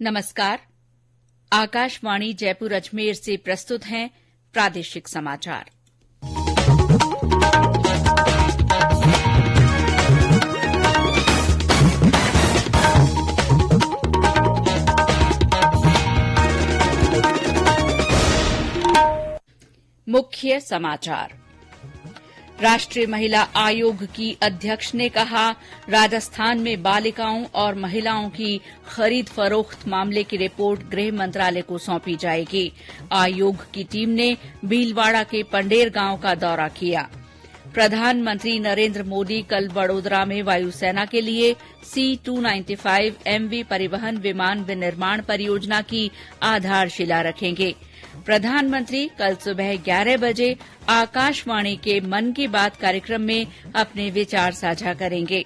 नमस्कार। आकाशवाणी जयपुर अजमेर से प्रस्तुत हैं प्रादेशिक समाचार। मुख्य समाचार। राष्ट्रीय महिला आयोग की अध्यक्ष ने कहा, राजस्थान में बालिकाओं और महिलाओं की खरीद फरोख्त मामले की रिपोर्ट गृह मंत्रालय को सौंपी जाएगी। आयोग की टीम ने भीलवाड़ा के पंडेर गांव का दौरा किया। प्रधानमंत्री नरेंद्र मोदी कल वडोदरा में वायुसेना के लिए C-295 MV परिवहन विमान विनिर्माण परियोजना की आधारशिला रखेंगे। प्रधानमंत्री कल सुबह 11 बजे आकाशवाणी के मन की बात कार्यक्रम में अपने विचार साझा करेंगे।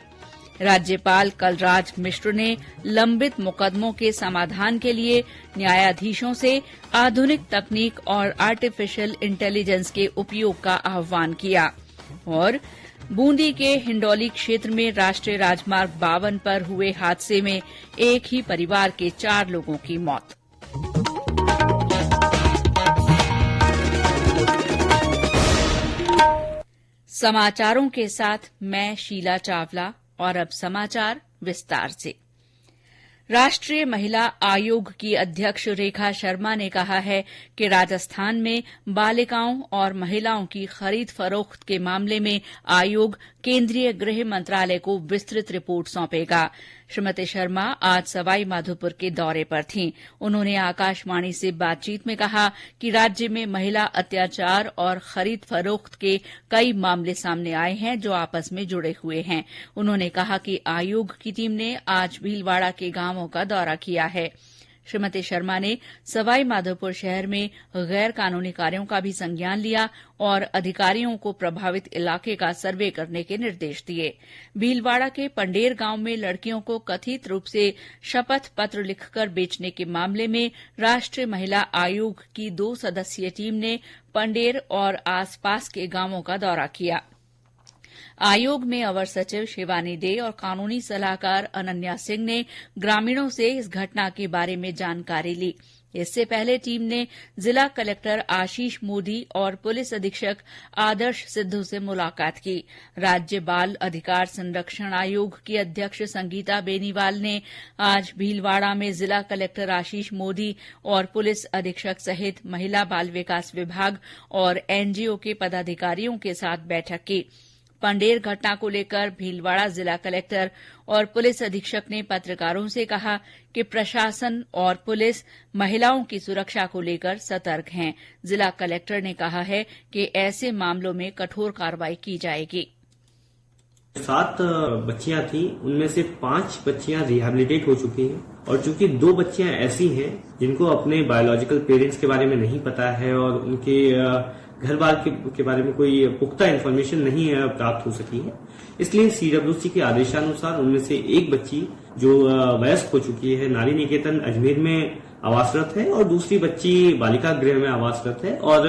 राज्यपाल कलराज मिश्र ने लंबित मुकदमों के समाधान के लिए न्यायाधीशों से आधुनिक तकनीक और आर्टिफिशियल इंटेलिजेंस के उपयोग का आह्वान किया। और बूंदी के हिंडौली क्षेत्र में राष्ट्रीय राजमार्ग 52 पर हुए हादसे में एक ही परिवार के 4 लोगों की मौत। समाचारों के साथ मैं शीला चावला और अब समाचार विस्तार से। राष्ट्रीय महिला आयोग की अध्यक्ष रेखा शर्मा ने कहा है कि राजस्थान में बालिकाओं और महिलाओं की खरीद फरोख्त के मामले में आयोग केंद्रीय गृह मंत्रालय को विस्तृत रिपोर्ट सौंपेगा। श्रीमती शर्मा आज सवाई माधोपुर के दौरे पर थीं। उन्होंने आकाशवाणी से बातचीत में कहा कि राज्य में महिला अत्याचार और खरीद फरोख्त के कई मामले सामने आए हैं जो आपस में जुड़े हुए हैं। उन्होंने कहा कि आयोग की टीम ने आज भीलवाड़ा के गांवों का दौरा किया है। श्रीमती शर्मा ने सवाई माधोपुर शहर में गैर कानूनी कार्यों का भी संज्ञान लिया और अधिकारियों को प्रभावित इलाके का सर्वे करने के निर्देश दिए। भीलवाड़ा के पंडेर गांव में लड़कियों को कथित रूप से शपथ पत्र लिखकर बेचने के मामले में राष्ट्रीय महिला आयोग की 2 सदस्यीय टीम ने पंडेर और आसपास के गांवों का दौरा किया। आयोग में अवर सचिव शिवानी डे और कानूनी सलाहकार अनन्या सिंह ने ग्रामीणों से इस घटना के बारे में जानकारी ली। इससे पहले टीम ने जिला कलेक्टर आशीष मोदी और पुलिस अधीक्षक आदर्श सिद्धू से मुलाकात की। राज्य बाल अधिकार संरक्षण आयोग की अध्यक्ष संगीता बेनीवाल ने आज भीलवाड़ा में जिला कलेक्टर आशीष मोदी और पुलिस अधीक्षक सहित महिला बाल विकास विभाग और NGO के पदाधिकारियों के साथ बैठक की। पंडेर घटना को लेकर भीलवाड़ा जिला कलेक्टर और पुलिस अधीक्षक ने पत्रकारों से कहा कि प्रशासन और पुलिस महिलाओं की सुरक्षा को लेकर सतर्क हैं। जिला कलेक्टर ने कहा है कि ऐसे मामलों में कठोर कार्रवाई की जाएगी। 7 बच्चियां थी, उनमें से 5 बच्चियां रिहैबिलिटेट हो चुकी हैं और चूंकि 2 बच्चियां ऐसी हैं जिनको अपने बायोलॉजिकल पेरेंट्स के बारे में नहीं पता है और उनके घर बार के बारे में कोई पुख्ता इन्फॉर्मेशन नहीं प्राप्त हो सकी है, इसलिए CWC के आदेशानुसार उनमें से एक बच्ची जो वयस्क हो चुकी है नारी निकेतन अजमेर में आवासरत है और दूसरी बच्ची बालिका गृह में आवासरत है और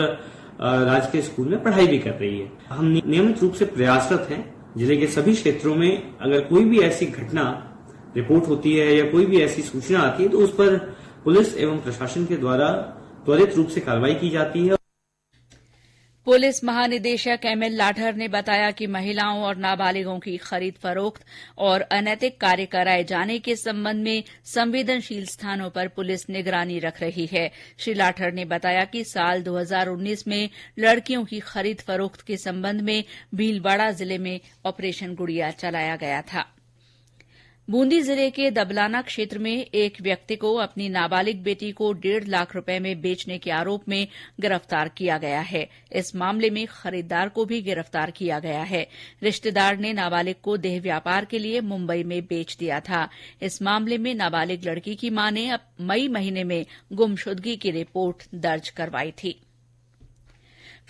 राजकीय स्कूल में पढ़ाई भी कर रही है। हम नियमित रूप से प्रयासरत हैं जिले के सभी क्षेत्रों में अगर कोई भी ऐसी घटना रिपोर्ट होती है या कोई भी ऐसी सूचना आती है तो उस पर पुलिस एवं प्रशासन के द्वारा त्वरित रूप से कार्रवाई की जाती है। पुलिस महानिदेशक ML लाठर ने बताया कि महिलाओं और नाबालिगों की खरीद फरोख्त और अनैतिक कार्य कराए जाने के संबंध में संवेदनशील स्थानों पर पुलिस निगरानी रख रही है। श्री लाठर ने बताया कि साल 2019 में लड़कियों की खरीद फरोख्त के संबंध में भीलवाड़ा जिले में ऑपरेशन गुड़िया चलाया गया था। बूंदी जिले के दबलाना क्षेत्र में एक व्यक्ति को अपनी नाबालिग बेटी को 1.5 लाख रुपए में बेचने के आरोप में गिरफ्तार किया गया है। इस मामले में खरीदार को भी गिरफ्तार किया गया है। रिश्तेदार ने नाबालिग को देह व्यापार के लिए मुंबई में बेच दिया था। इस मामले में नाबालिग लड़की की मां ने मई महीने में गुमशुदगी की रिपोर्ट दर्ज करवाई थी।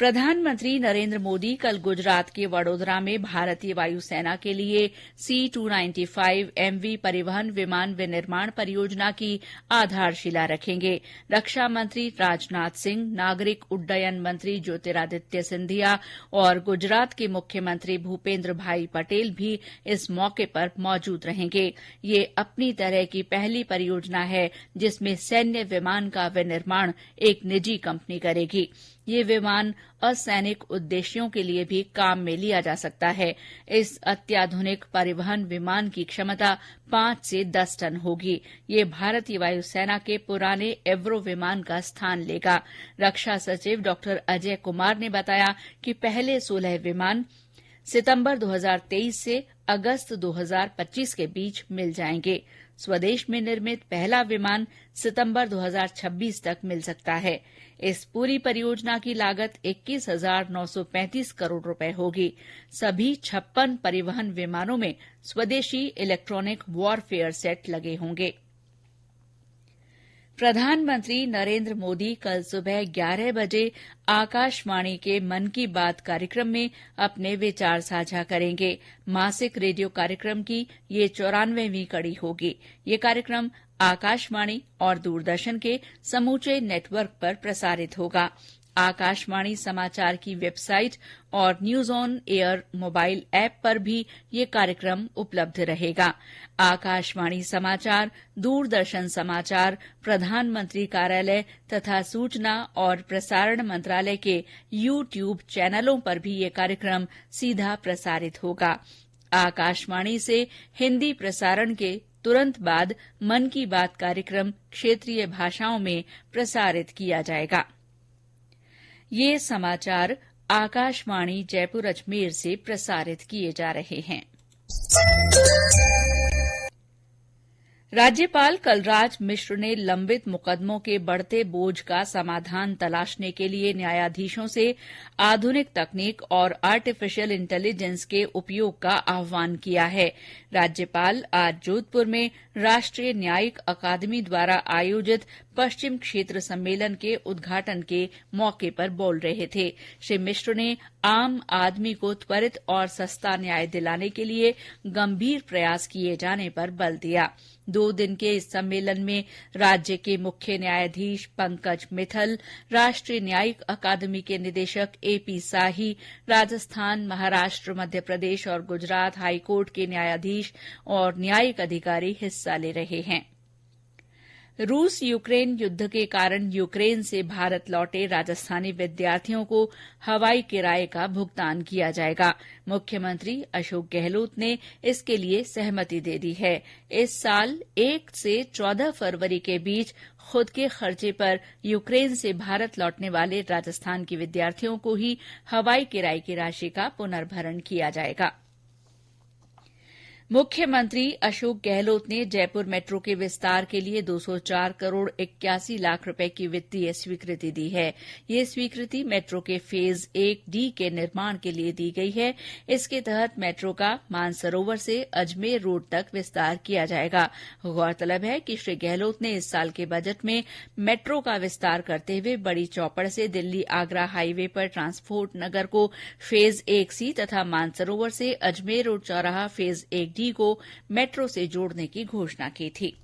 प्रधानमंत्री नरेन्द्र मोदी कल गुजरात के वडोदरा में भारतीय वायुसेना के लिए C-295 MV परिवहन विमान विनिर्माण परियोजना की आधारशिला रखेंगे। रक्षा मंत्री राजनाथ सिंह, नागरिक उड्डयन मंत्री ज्योतिरादित्य सिंधिया और गुजरात के मुख्यमंत्री भूपेन्द्र भाई पटेल भी इस मौके पर मौजूद रहेंगे। ये अपनी तरह की पहली परियोजना है जिसमें सैन्य विमान का विनिर्माण एक निजी कंपनी करेगी। ये विमान असैनिक उद्देश्यों के लिए भी काम में लिया जा सकता है। इस अत्याधुनिक परिवहन विमान की क्षमता 5 से 10 टन होगी। ये भारतीय वायुसेना के पुराने एवरो विमान का स्थान लेगा। रक्षा सचिव डॉ अजय कुमार ने बताया कि पहले 16 विमान सितंबर 2023 से अगस्त 2025 के बीच मिल जाएंगे। स्वदेश में निर्मित पहला विमान सितंबर 2026 तक मिल सकता है। इस पूरी परियोजना की लागत 21,935 करोड़ रुपए होगी। सभी 56 परिवहन विमानों में स्वदेशी इलेक्ट्रॉनिक वॉरफेयर सेट लगे होंगे। प्रधानमंत्री नरेन्द्र मोदी कल सुबह 11 बजे आकाशवाणी के मन की बात कार्यक्रम में अपने विचार साझा करेंगे। मासिक रेडियो कार्यक्रम की ये 94वीं कड़ी होगी। ये कार्यक्रम आकाशवाणी और दूरदर्शन के समूचे नेटवर्क पर प्रसारित होगा। आकाशवाणी समाचार की वेबसाइट और news on air mobile app पर भी ये कार्यक्रम उपलब्ध रहेगा। आकाशवाणी समाचार, दूरदर्शन समाचार, प्रधानमंत्री कार्यालय तथा सूचना और प्रसारण मंत्रालय के YouTube चैनलों पर भी ये कार्यक्रम सीधा प्रसारित होगा। आकाशवाणी से हिन्दी प्रसारण के तुरंत बाद मन की बात कार्यक्रम क्षेत्रीय भाषाओं में प्रसारित किया जाएगा। ये समाचार आकाशवाणी जयपुर अजमेर से प्रसारित किए जा रहे हैं। राज्यपाल कलराज मिश्र ने लंबित मुकदमों के बढ़ते बोझ का समाधान तलाशने के लिए न्यायाधीशों से आधुनिक तकनीक और आर्टिफिशियल इंटेलिजेंस के उपयोग का आह्वान किया है। राज्यपाल आज जोधपुर में राष्ट्रीय न्यायिक अकादमी द्वारा आयोजित पश्चिम क्षेत्र सम्मेलन के उद्घाटन के मौके पर बोल रहे थे। श्री मिश्र ने आम आदमी को त्वरित और सस्ता न्याय दिलाने के लिए गंभीर प्रयास किए जाने पर बल दिया। 2 दिन के इस सम्मेलन में राज्य के मुख्य न्यायाधीश पंकज मित्तल, राष्ट्रीय न्यायिक अकादमी के निदेशक AP साही, राजस्थान, महाराष्ट्र, मध्य प्रदेश और गुजरात हाईकोर्ट के न्यायाधीश और न्यायिक अधिकारी हिस्सा ले रहे हैं। रूस यूक्रेन युद्ध के कारण यूक्रेन से भारत लौटे राजस्थानी विद्यार्थियों को हवाई किराए का भुगतान किया जाएगा। मुख्यमंत्री अशोक गहलोत ने इसके लिए सहमति दे दी है। इस साल 1 से 14 फरवरी के बीच खुद के खर्चे पर यूक्रेन से भारत लौटने वाले राजस्थान के विद्यार्थियों को ही हवाई किराए की राशि का पुनर्भरण किया जाएगा। मुख्यमंत्री अशोक गहलोत ने जयपुर मेट्रो के विस्तार के लिए 204 करोड़ 81 लाख रुपए की वित्तीय स्वीकृति दी है। ये स्वीकृति मेट्रो के फेज 1D के निर्माण के लिए दी गई है। इसके तहत मेट्रो का मानसरोवर से अजमेर रोड तक विस्तार किया जाएगा। गौरतलब है कि श्री गहलोत ने इस साल के बजट में मेट्रो का विस्तार करते हुए बड़ी चौपड़ से दिल्ली आगरा हाईवे पर ट्रांसपोर्ट नगर को फेज 1C तथा मानसरोवर से अजमेर रोड चौराहा फेज 1D को मेट्रो से जोड़ने की घोषणा की थी।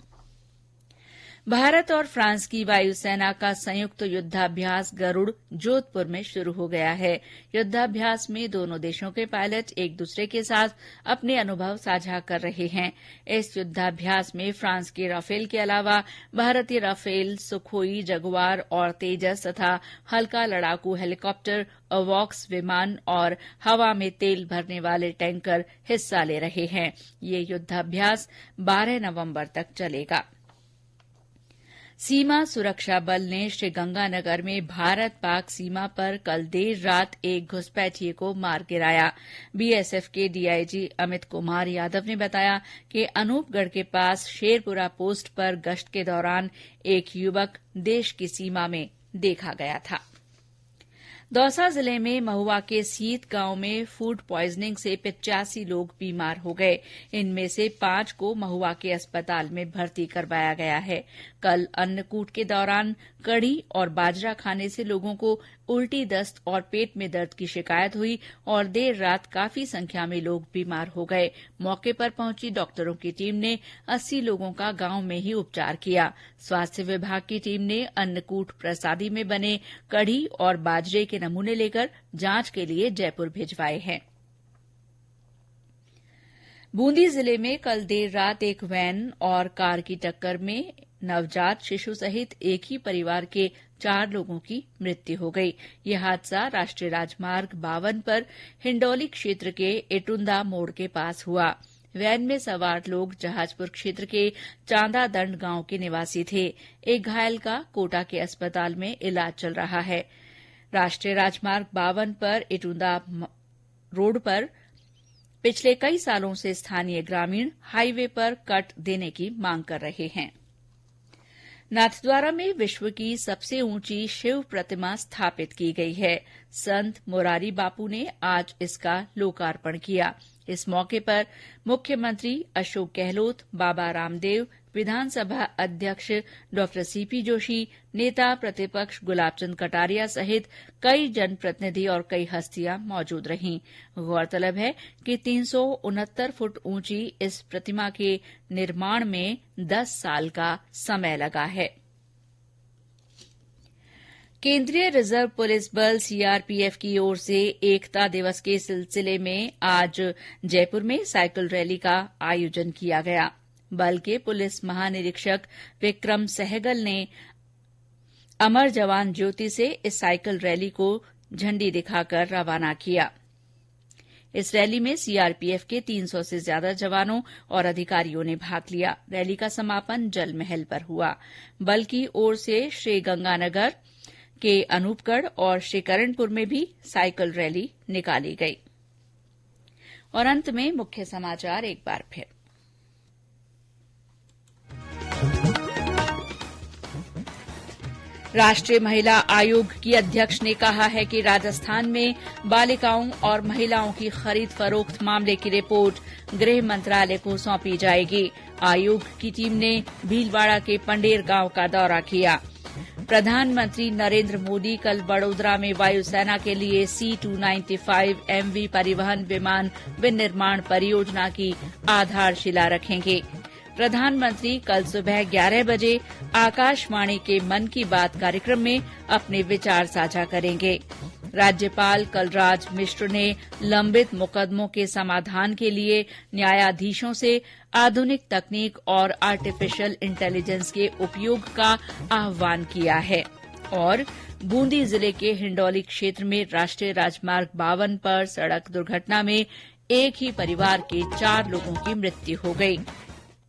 भारत और फ्रांस की वायुसेना का संयुक्त युद्धाभ्यास गरुड़ जोधपुर में शुरू हो गया है। युद्धाभ्यास में दोनों देशों के पायलट एक दूसरे के साथ अपने अनुभव साझा कर रहे हैं। इस युद्धाभ्यास में फ्रांस के राफेल के अलावा भारतीय राफेल, सुखोई, जगुआर और तेजस तथा हल्का लड़ाकू हेलीकॉप्टर, अवॉक्स विमान और हवा में तेल भरने वाले टैंकर हिस्सा ले रहे हैं। ये युद्धाभ्यास 12 नवंबर तक चलेगा। सीमा सुरक्षा बल ने श्रीगंगानगर में भारत पाक सीमा पर कल देर रात एक घुसपैठिए को मार गिराया। बीएसएफ के डीआईजी अमित कुमार यादव ने बताया कि अनूपगढ़ के पास शेरपुरा पोस्ट पर गश्त के दौरान एक युवक देश की सीमा में देखा गया था। दौसा जिले में महुआ के सीत गांव में फूड प्वाइजनिंग से 85 लोग बीमार हो गए। इनमें से 5 को महुआ के अस्पताल में भर्ती करवाया गया है। कल अन्नकूट के दौरान कढ़ी और बाजरा खाने से लोगों को उल्टी, दस्त और पेट में दर्द की शिकायत हुई और देर रात काफी संख्या में लोग बीमार हो गए। मौके पर पहुंची डॉक्टरों की टीम ने 80 लोगों का गांव में ही उपचार किया। स्वास्थ्य विभाग की टीम ने अन्नकूट प्रसादी में बने कढ़ी और बाजरे के नमूने लेकर जांच के लिए जयपुर भिजवाए हैं। बूंदी जिले में कल देर रात एक वैन और कार की टक्कर में नवजात शिशु सहित एक ही परिवार के 4 लोगों की मृत्यु हो गई। यह हादसा राष्ट्रीय राजमार्ग 52 पर हिंडौली क्षेत्र के एटुंदा मोड़ के पास हुआ। वैन में सवार लोग जहाजपुर क्षेत्र के चांदादंड गांव के निवासी थे। एक घायल का कोटा के अस्पताल में इलाज चल रहा है। राष्ट्रीय राजमार्ग 52 पर एटुंदा रोड पर पिछले कई सालों से स्थानीय ग्रामीण हाईवे पर कट देने की मांग कर रहे हैं। नाथद्वारा में विश्व की सबसे ऊंची शिव प्रतिमा स्थापित की गई है। संत मोरारी बापू ने आज इसका लोकार्पण किया। इस मौके पर मुख्यमंत्री अशोक गहलोत, बाबा रामदेव, विधानसभा अध्यक्ष डॉ सीपी जोशी, नेता प्रतिपक्ष गुलाबचंद कटारिया सहित कई जनप्रतिनिधि और कई हस्तियां मौजूद रहीं। गौरतलब है कि 369 फुट ऊंची इस प्रतिमा के निर्माण में 10 साल का समय लगा है। केंद्रीय रिजर्व पुलिस बल सीआरपीएफ की ओर से एकता दिवस के सिलसिले में आज जयपुर में साइकिल रैली का आयोजन किया गया। बल के पुलिस महानिरीक्षक विक्रम सहगल ने अमर जवान ज्योति से इस साइकिल रैली को झंडी दिखाकर रवाना किया। इस रैली में सीआरपीएफ के 300 से ज्यादा जवानों और अधिकारियों ने भाग लिया। रैली का समापन जल महल पर हुआ। बल की ओर से श्री गंगानगर के अनूपगढ़ और श्रीकरणपुर में भी साइकिल रैली निकाली गई। और अंत में मुख्य समाचार एक बार फिर। राष्ट्रीय महिला आयोग की अध्यक्ष ने कहा है कि राजस्थान में बालिकाओं और महिलाओं की खरीद फरोख्त मामले की रिपोर्ट गृह मंत्रालय को सौंपी जाएगी। आयोग की टीम ने भीलवाड़ा के पंडेर गांव का दौरा किया। प्रधानमंत्री नरेंद्र मोदी कल वडोदरा में वायुसेना के लिए C-295 MV परिवहन विमान विनिर्माण परियोजना की आधारशिला रखेंगे। प्रधानमंत्री कल सुबह 11 बजे आकाशवाणी के मन की बात कार्यक्रम में अपने विचार साझा करेंगे। राज्यपाल कलराज मिश्र ने लंबित मुकदमों के समाधान के लिए न्यायाधीशों से आधुनिक तकनीक और आर्टिफिशियल इंटेलिजेंस के उपयोग का आह्वान किया है। और बूंदी जिले के हिंडौली क्षेत्र में राष्ट्रीय राजमार्ग 52 पर सड़क दुर्घटना में एक ही परिवार के 4 लोगों की मृत्यु हो गई।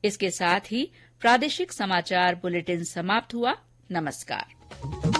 इसके साथ ही प्रादेशिक समाचार बुलेटिन समाप्त हुआ। नमस्कार।